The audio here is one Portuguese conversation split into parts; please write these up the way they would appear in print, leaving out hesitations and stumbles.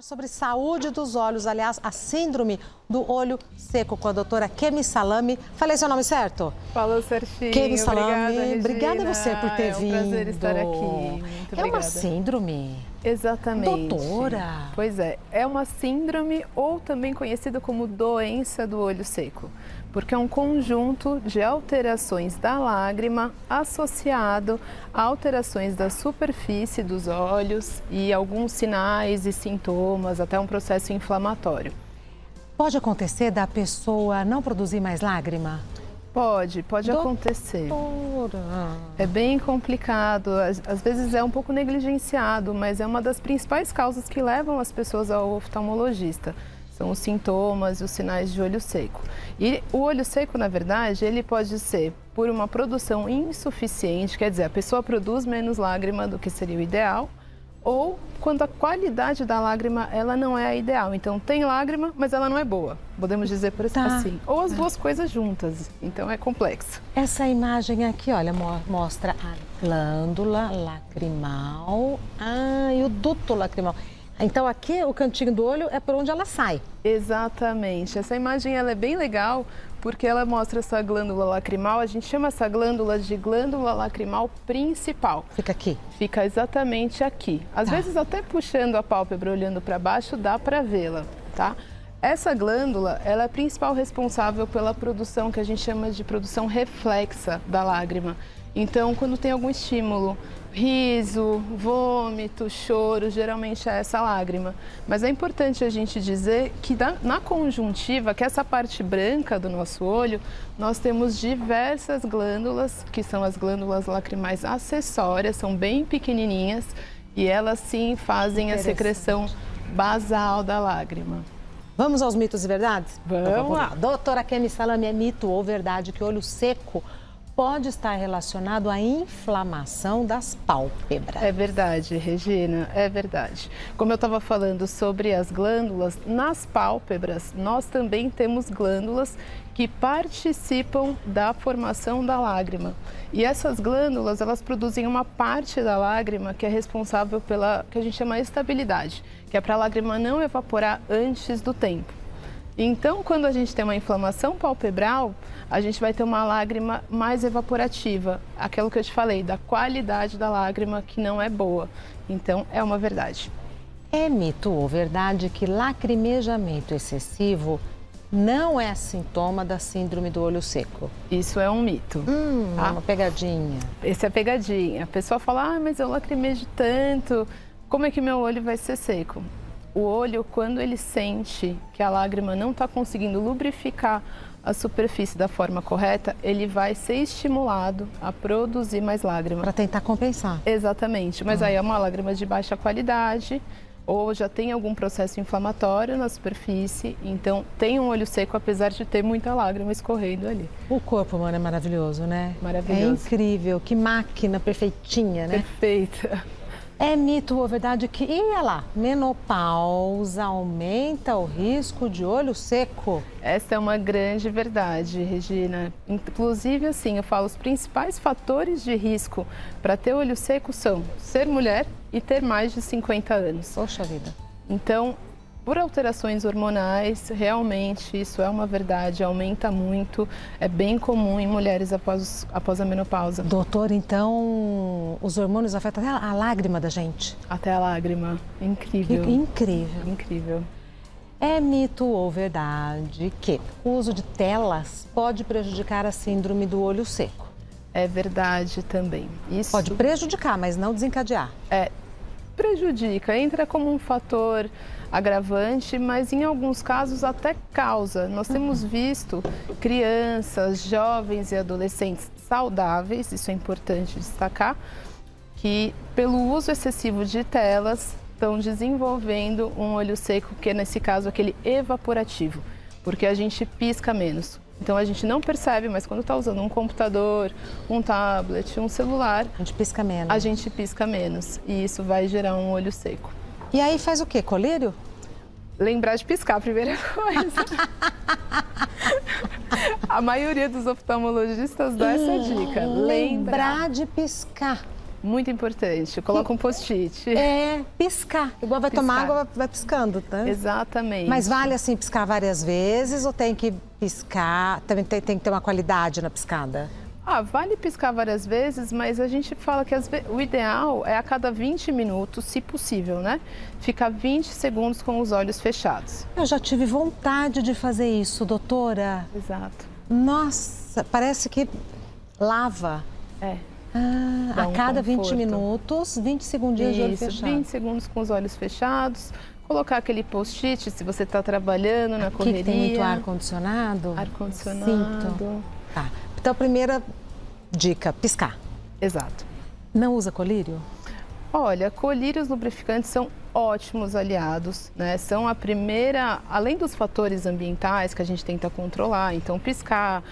Sobre saúde dos olhos, aliás, a síndrome do olho seco com a doutora Kemi Salami. Falei seu nome certo? Falou certinho. Kemi Salami, obrigada a você por ter vindo. É um prazer estar aqui. Muito obrigada. Uma síndrome? Exatamente. Doutora? Pois é uma síndrome ou também conhecida como doença do olho seco, porque é um conjunto de alterações da lágrima associado a alterações da superfície dos olhos e alguns sinais e sintomas, até um processo inflamatório. Pode acontecer da pessoa não produzir mais lágrima? Pode acontecer. É bem complicado, às vezes é um pouco negligenciado, mas é uma das principais causas que levam as pessoas ao oftalmologista. São os sintomas e os sinais de olho seco. E o olho seco, na verdade, ele pode ser por uma produção insuficiente, quer dizer, a pessoa produz menos lágrima do que seria o ideal, ou quando a qualidade da lágrima ela não é a ideal. Então tem lágrima, mas ela não é boa, podemos dizer por assim. Ou as duas coisas juntas, então é complexo. Essa imagem aqui, olha, mostra a glândula lacrimal e o duto lacrimal. Então aqui o cantinho do olho é por onde ela sai. Exatamente. Essa imagem ela é bem legal porque ela mostra essa glândula lacrimal. A gente chama essa glândula de glândula lacrimal principal. Fica aqui? Fica exatamente aqui. Às vezes até puxando a pálpebra, olhando para baixo, dá para vê-la, tá? Essa glândula, ela é a principal responsável pela produção que a gente chama de produção reflexa da lágrima. Então, quando tem algum estímulo, riso, vômito, choro, geralmente é essa lágrima. Mas é importante a gente dizer que na conjuntiva, que é essa parte branca do nosso olho, nós temos diversas glândulas, que são as glândulas lacrimais acessórias, são bem pequenininhas e elas sim fazem a secreção basal da lágrima. Vamos aos mitos e verdades? Vamos lá. Doutora Kemi Salami, é mito ou verdade que olho seco pode estar relacionado à inflamação das pálpebras? É verdade, Regina, é verdade. Como eu estava falando sobre as glândulas, nas pálpebras nós também temos glândulas que participam da formação da lágrima. E essas glândulas, elas produzem uma parte da lágrima que é responsável pela, que a gente chama estabilidade, que é para a lágrima não evaporar antes do tempo. Então, quando a gente tem uma inflamação palpebral, a gente vai ter uma lágrima mais evaporativa, aquilo que eu te falei, da qualidade da lágrima que não é boa. Então, é uma verdade. É mito ou verdade que lacrimejamento excessivo não é sintoma da síndrome do olho seco? Isso é um mito. Tá? Uma pegadinha. Essa é a pegadinha. A pessoa fala, mas eu lacrimejo tanto, como é que meu olho vai ser seco? O olho, quando ele sente que a lágrima não está conseguindo lubrificar a superfície da forma correta, ele vai ser estimulado a produzir mais lágrima. Para tentar compensar. Exatamente, mas aí é uma lágrima de baixa qualidade ou já tem algum processo inflamatório na superfície, então tem um olho seco apesar de ter muita lágrima escorrendo ali. O corpo humano é maravilhoso, né? Maravilhoso. É incrível, que máquina perfeitinha, né? Perfeita. É mito ou verdade que, menopausa aumenta o risco de olho seco? Essa é uma grande verdade, Regina. Inclusive, assim, eu falo, os principais fatores de risco para ter olho seco são ser mulher e ter mais de 50 anos. Poxa vida. Então, por alterações hormonais, realmente isso é uma verdade, aumenta muito, é bem comum em mulheres após a menopausa. Doutor, então os hormônios afetam até a lágrima da gente? Até a lágrima, incrível. Incrível. Incrível. É mito ou verdade que o uso de telas pode prejudicar a síndrome do olho seco? É verdade também. Isso pode prejudicar, mas não desencadear. Prejudica, entra como um fator agravante, mas em alguns casos até causa. Nós temos visto crianças, jovens e adolescentes saudáveis, isso é importante destacar, que pelo uso excessivo de telas estão desenvolvendo um olho seco, que é nesse caso aquele evaporativo, porque a gente pisca menos. Então a gente não percebe, mas quando está usando um computador, um tablet, um celular, a gente pisca menos. A gente pisca menos e isso vai gerar um olho seco. E aí faz o quê? Colírio? Lembrar de piscar, a primeira coisa. A maioria dos oftalmologistas dá essa dica. Lembrar de piscar. Muito importante. Coloca um post-it. É, piscar. Igual vai tomar Piscar. água, vai piscando, tá? Exatamente. Mas vale assim piscar várias vezes ou tem que piscar? Também tem que ter uma qualidade na piscada? Vale piscar várias vezes, mas a gente fala que o ideal é a cada 20 minutos, se possível, né? Ficar 20 segundos com os olhos fechados. Eu já tive vontade de fazer isso, doutora. Exato. Nossa, parece que lava. É. A um cada 20 conforto. minutos, 20 segundinhos de olho Isso, fechado. 20 segundos com os olhos fechados. Colocar aquele post-it se você está trabalhando na Aqui correria. que tem muito ar-condicionado. Ar-condicionado. Sinto. Tá. Então, primeira dica, piscar. Exato. Não usa colírio? Olha, colírios lubrificantes são ótimos aliados, né? São a primeira, além dos fatores ambientais que a gente tenta controlar, então piscar,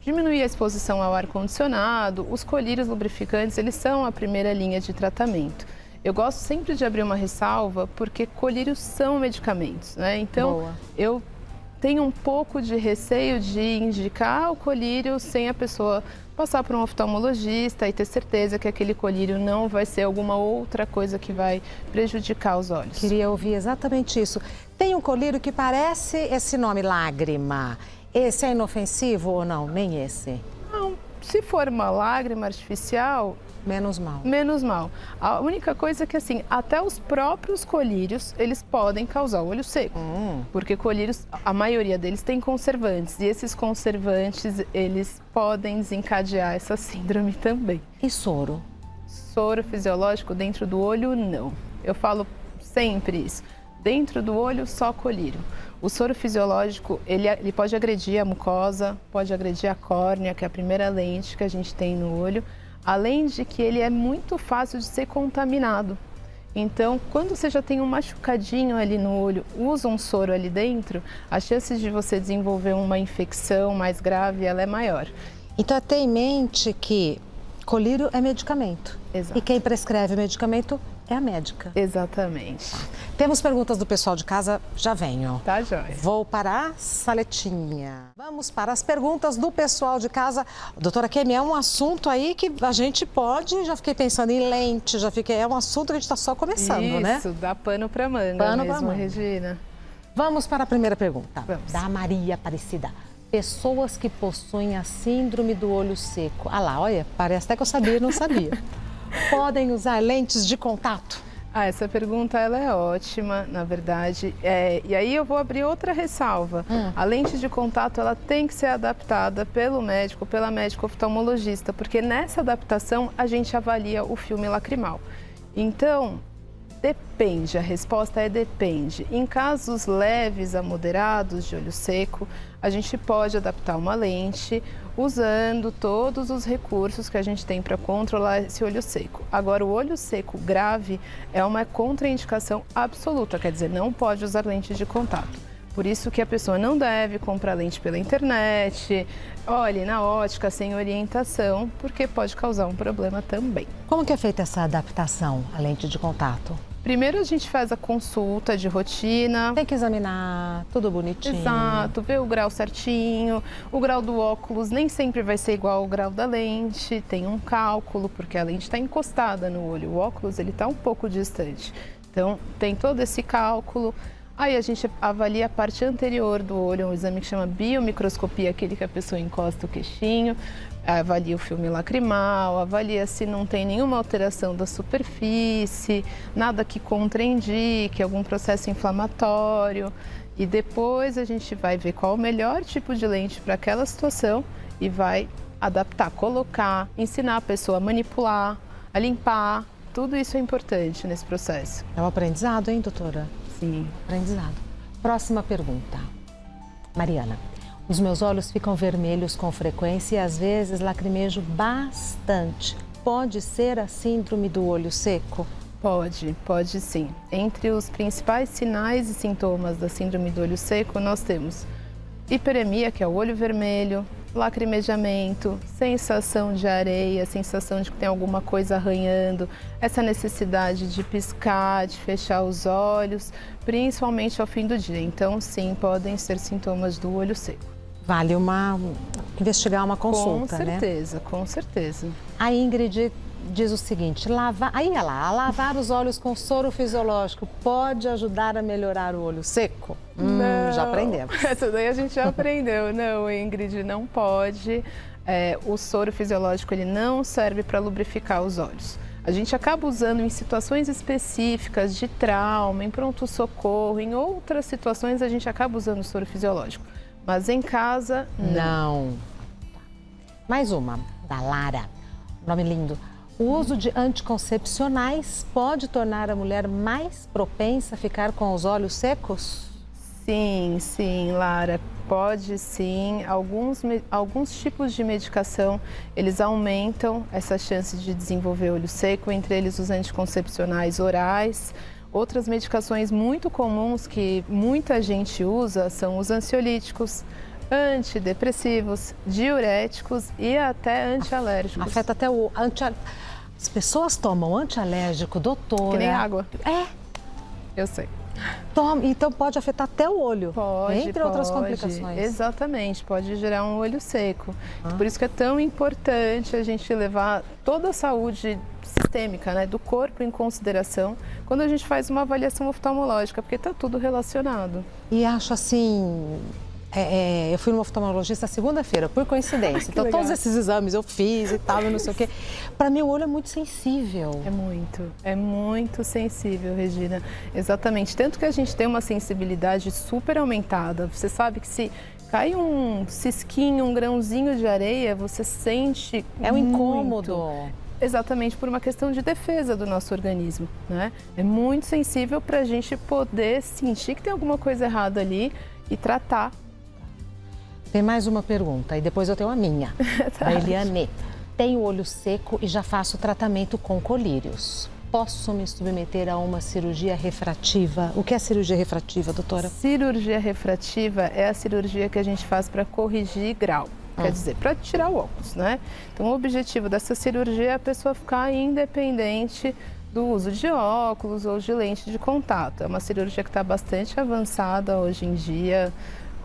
diminuir a exposição ao ar-condicionado, os colírios lubrificantes, eles são a primeira linha de tratamento. Eu gosto sempre de abrir uma ressalva, porque colírios são medicamentos, né? Então, Boa. eu tenho um pouco de receio de indicar o colírio sem a pessoa passar por um oftalmologista e ter certeza que aquele colírio não vai ser alguma outra coisa que vai prejudicar os olhos. Queria ouvir exatamente isso. Tem um colírio que parece esse nome, lágrima. Esse é inofensivo ou não? Nem esse? Não, se for uma lágrima artificial, Menos mal. menos mal. A única coisa é que, assim, até os próprios colírios, eles podem causar o olho seco. Porque colírios, a maioria deles tem conservantes. E esses conservantes, eles podem desencadear essa síndrome também. E soro? Soro fisiológico dentro do olho, não. Eu falo sempre isso. Dentro do olho, só colírio. O soro fisiológico, ele pode agredir a mucosa, pode agredir a córnea, que é a primeira lente que a gente tem no olho. Além de que ele é muito fácil de ser contaminado. Então, quando você já tem um machucadinho ali no olho, usa um soro ali dentro, as chances de você desenvolver uma infecção mais grave, ela é maior. Então, ter em mente que colírio é medicamento. Exato. E quem prescreve medicamento é a médica. Exatamente. Temos perguntas do pessoal de casa, já venho. Tá, joia. Vou para a saletinha. Vamos para as perguntas do pessoal de casa. Doutora Kemi, é um assunto aí que a gente pode, já fiquei pensando em lente, é um assunto que a gente está só começando, né? Isso, dá pano pra manga Pano pra mesmo, manga. Regina. Vamos para a primeira pergunta. Vamos. Da Maria Aparecida. Pessoas que possuem a síndrome do olho seco. Ah lá, olha, parece até que eu sabia e não sabia. Podem usar lentes de contato? Essa pergunta ela é ótima, na verdade. E aí eu vou abrir outra ressalva. A lente de contato ela tem que ser adaptada pelo médico, pela médica oftalmologista, porque nessa adaptação a gente avalia o filme lacrimal. Então, depende, a resposta é depende. Em casos leves a moderados de olho seco, a gente pode adaptar uma lente usando todos os recursos que a gente tem para controlar esse olho seco. Agora, o olho seco grave é uma contraindicação absoluta, quer dizer, não pode usar lente de contato. Por isso que a pessoa não deve comprar lente pela internet, olhe na ótica sem orientação, porque pode causar um problema também. Como que é feita essa adaptação à lente de contato? Primeiro a gente faz a consulta de rotina. Tem que examinar tudo bonitinho. Exato, ver o grau certinho. O grau do óculos nem sempre vai ser igual ao grau da lente. Tem um cálculo, porque a lente está encostada no olho. O óculos ele está um pouco distante. Então, tem todo esse cálculo. Aí a gente avalia a parte anterior do olho, um exame que chama biomicroscopia, aquele que a pessoa encosta o queixinho, avalia o filme lacrimal, avalia se não tem nenhuma alteração da superfície, nada que contraindique, algum processo inflamatório. E depois a gente vai ver qual o melhor tipo de lente para aquela situação e vai adaptar, colocar, ensinar a pessoa a manipular, a limpar. Tudo isso é importante nesse processo. É um aprendizado, hein, doutora? Sim. Aprendizado. Próxima pergunta. Mariana, os meus olhos ficam vermelhos com frequência e às vezes lacrimejo bastante. Pode ser a síndrome do olho seco? Pode sim. Entre os principais sinais e sintomas da síndrome do olho seco, nós temos hiperemia, que é o olho vermelho, lacrimejamento, sensação de areia, sensação de que tem alguma coisa arranhando, essa necessidade de piscar, de fechar os olhos, principalmente ao fim do dia. Então, sim, podem ser sintomas do olho seco. Vale investigar uma consulta, com né? certeza, com certeza. A Ingrid diz o seguinte, lavar os olhos com soro fisiológico pode ajudar a melhorar o olho seco? Já aprendemos. Essa daí a gente já aprendeu. Não, Ingrid, não pode. O soro fisiológico ele não serve para lubrificar os olhos. A gente acaba usando em situações específicas de trauma, em pronto-socorro, em outras situações a gente acaba usando o soro fisiológico. Mas em casa, não. Mais uma, da Lara. Nome lindo. O uso de anticoncepcionais pode tornar a mulher mais propensa a ficar com os olhos secos? Sim, Lara, pode sim. Alguns tipos de medicação, eles aumentam essa chance de desenvolver olho seco, entre eles os anticoncepcionais orais. Outras medicações muito comuns que muita gente usa são os ansiolíticos, antidepressivos, diuréticos e até antialérgicos. Afeta até o... As pessoas tomam antialérgico, doutora. Que nem água. Eu sei. Então pode afetar até o olho, entre outras pode. Complicações. Exatamente, pode gerar um olho seco. Por isso que é tão importante a gente levar toda a saúde sistêmica, né, do corpo em consideração quando a gente faz uma avaliação oftalmológica, porque está tudo relacionado. E acho assim... eu fui numa oftalmologista segunda-feira, por coincidência. Então, legal. todos esses exames eu fiz e tal, não sei o quê. Para mim, o olho é muito sensível. É muito sensível, Regina. Exatamente. Tanto que a gente tem uma sensibilidade super aumentada. Você sabe que se cai um cisquinho, um grãozinho de areia, você sente É um incômodo. Exatamente, por uma questão de defesa do nosso organismo, né? É muito sensível para a gente poder sentir que tem alguma coisa errada ali e tratar. Tem mais uma pergunta e depois eu tenho a minha. Da Eliane. Tenho olho seco e já faço tratamento com colírios. Posso me submeter a uma cirurgia refrativa? O que é cirurgia refrativa, doutora? Cirurgia refrativa é a cirurgia que a gente faz para corrigir grau. Quer dizer, para tirar o óculos, né? Então, o objetivo dessa cirurgia é a pessoa ficar independente do uso de óculos ou de lente de contato. É uma cirurgia que está bastante avançada hoje em dia.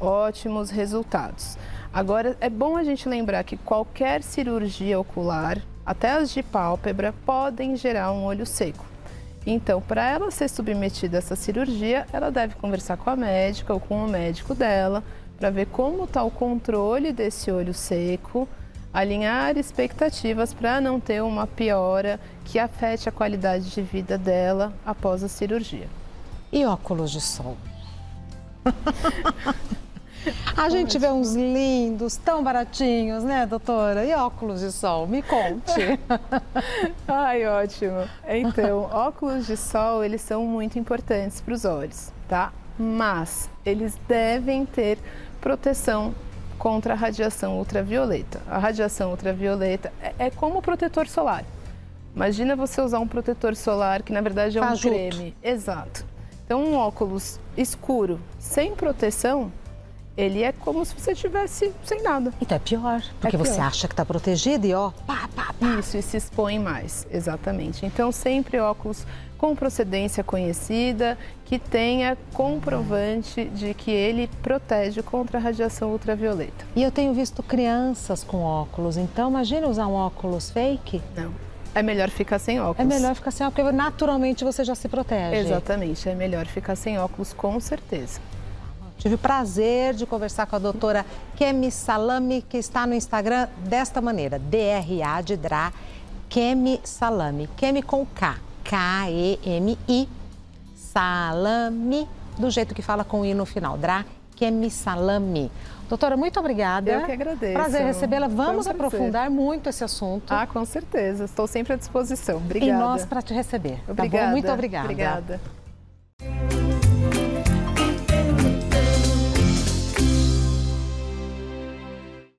Ótimos resultados. Agora, é bom a gente lembrar que qualquer cirurgia ocular, até as de pálpebra, podem gerar um olho seco. Então, para ela ser submetida a essa cirurgia, ela deve conversar com a médica ou com o médico dela, para ver como está o controle desse olho seco, alinhar expectativas para não ter uma piora que afete a qualidade de vida dela após a cirurgia. E óculos de sol? A gente vê uns lindos, tão baratinhos, né, doutora? E óculos de sol? Me conte. Ai, ótimo. Então, óculos de sol, eles são muito importantes para os olhos, tá? Mas eles devem ter proteção contra a radiação ultravioleta. A radiação ultravioleta é como protetor solar. Imagina você usar um protetor solar que, na verdade, é um creme. Exato. Então, um óculos escuro, sem proteção, ele é como se você estivesse sem nada. Então é pior, porque você acha que está protegido e ó, pá. Isso, e se expõe mais, exatamente. Então, sempre óculos com procedência conhecida, que tenha comprovante de que ele protege contra a radiação ultravioleta. E eu tenho visto crianças com óculos, então imagina usar um óculos fake? Não. É melhor ficar sem óculos. É melhor ficar sem óculos, porque naturalmente você já se protege. Exatamente, é melhor ficar sem óculos, com certeza. Tive o prazer de conversar com a doutora Kemi Salami, que está no Instagram desta maneira, DRA de Dra, Kemi Salami. Kemi com K, K-E-M-I, Salami, do jeito que fala com I no final, Dra, Kemi Salami. Doutora, muito obrigada. Eu que agradeço. Prazer recebê-la. Vamos aprofundar muito esse assunto. Ah, com certeza. Estou sempre à disposição. Obrigada. E nós para te receber. Obrigada. Tá bom? Muito obrigada. Obrigada.